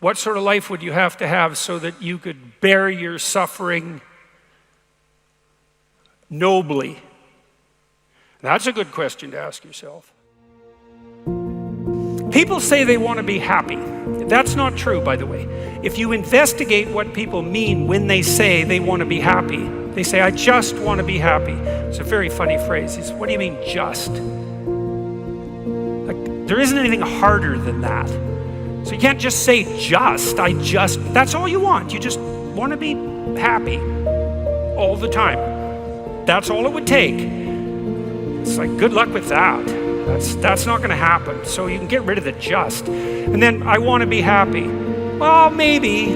What sort of life would you have to have so that you could bear your suffering nobly? That's a good question to ask yourself. People say they want to be happy. That's not true, by the way. If you investigate what people mean when they say they want to be happy, they say, I just want to be happy. It's a very funny phrase. It's, what do you mean, just? Like, there isn't anything harder than that. So you can't just say just, that's all you want. You just want to be happy all the time. That's all it would take. It's like, good luck with that. That's not going to happen. So you can get rid of the just. And then, I want to be happy. Well, maybe.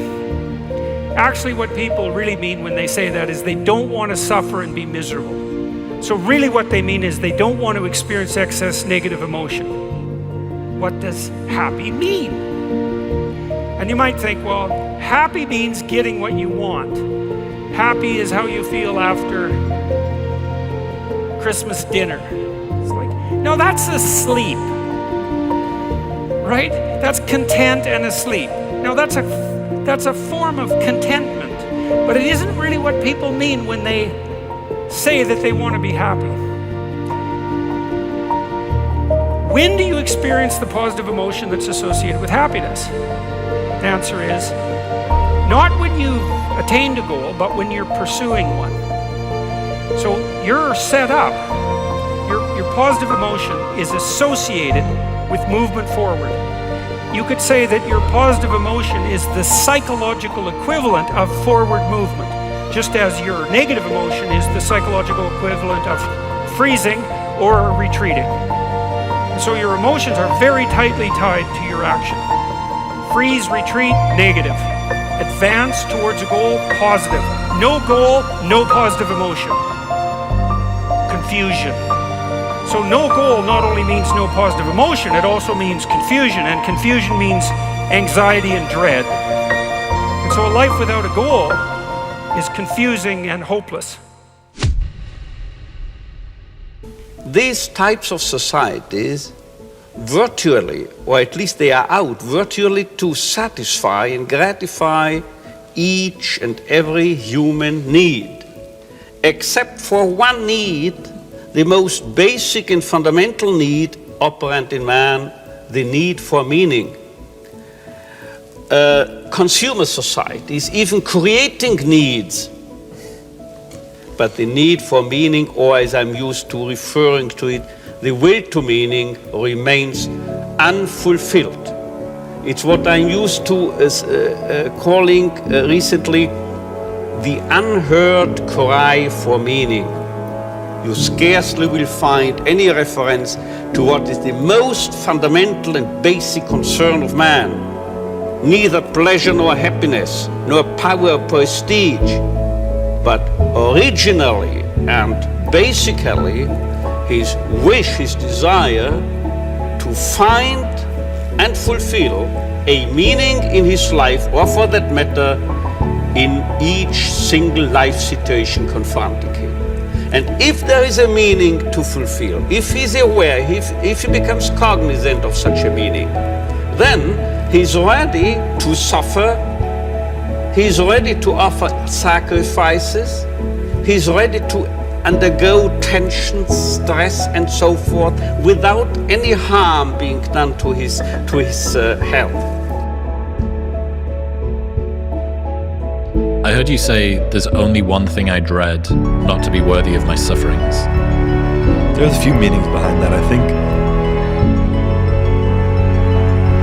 Actually, what people really mean when they say that is they don't want to suffer and be miserable. So really what they mean is they don't want to experience excess negative emotion. What does happy mean? And you might think, well, happy means getting what you want. Happy is how you feel after Christmas dinner. It's like, no, that's asleep, right? That's content and asleep. No, that's a form of contentment, but it isn't really what people mean when they say that they want to be happy. When do you experience the positive emotion that's associated with happiness? The answer is, not when you've attained a goal, but when you're pursuing one. So you're set up, your positive emotion is associated with movement forward. You could say that your positive emotion is the psychological equivalent of forward movement, just as your negative emotion is the psychological equivalent of freezing or retreating. So your emotions are very tightly tied to your action. Freeze, retreat, negative. Advance towards a goal, positive. No goal, no positive emotion. Confusion. So no goal not only means no positive emotion, it also means confusion, and confusion means anxiety and dread. And so a life without a goal is confusing and hopeless. These types of societies virtually, or at least they are out virtually to satisfy and gratify each and every human need, except for one need, the most basic and fundamental need operant in man, the need for meaning. Consumer societies even creating needs, but the need for meaning, or as I'm used to referring to it, the will to meaning remains unfulfilled. It's what I'm used to as calling recently the unheard cry for meaning. You scarcely will find any reference to what is the most fundamental and basic concern of man. Neither pleasure nor happiness, nor power or prestige, but originally and basically his wish, his desire to find and fulfill a meaning in his life, or for that matter, in each single life situation confronting him. And if there is a meaning to fulfill, if he's aware, if he becomes cognizant of such a meaning, then he's ready to suffer, he's ready to offer sacrifices, he's ready to undergo tension, stress, and so forth, without any harm being done to his health. I heard you say, there's only one thing I dread, not to be worthy of my sufferings. There's a few meanings behind that. I think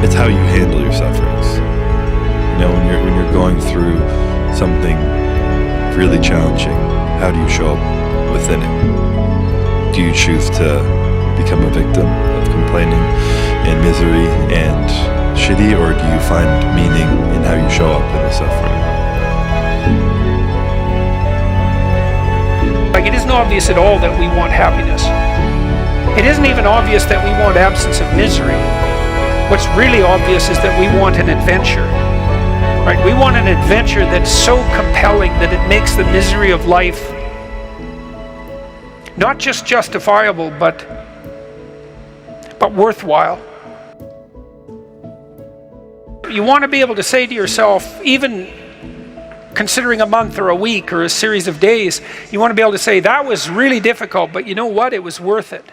it's how you handle your sufferings. You know, when you're going through something really challenging, how do you show up within it? Do you choose to become a victim of complaining and misery and shitty, or do you find meaning in how you show up in the suffering? Like, it isn't obvious at all that we want happiness. It isn't even obvious that we want absence of misery. What's really obvious is that we want an adventure. Right? We want an adventure that's so compelling that it makes the misery of life not just justifiable, but worthwhile. you want to be able to say to yourself, even considering a month or a week or a series of days, you want to be able to say, that was really difficult, but you know what? It was worth it.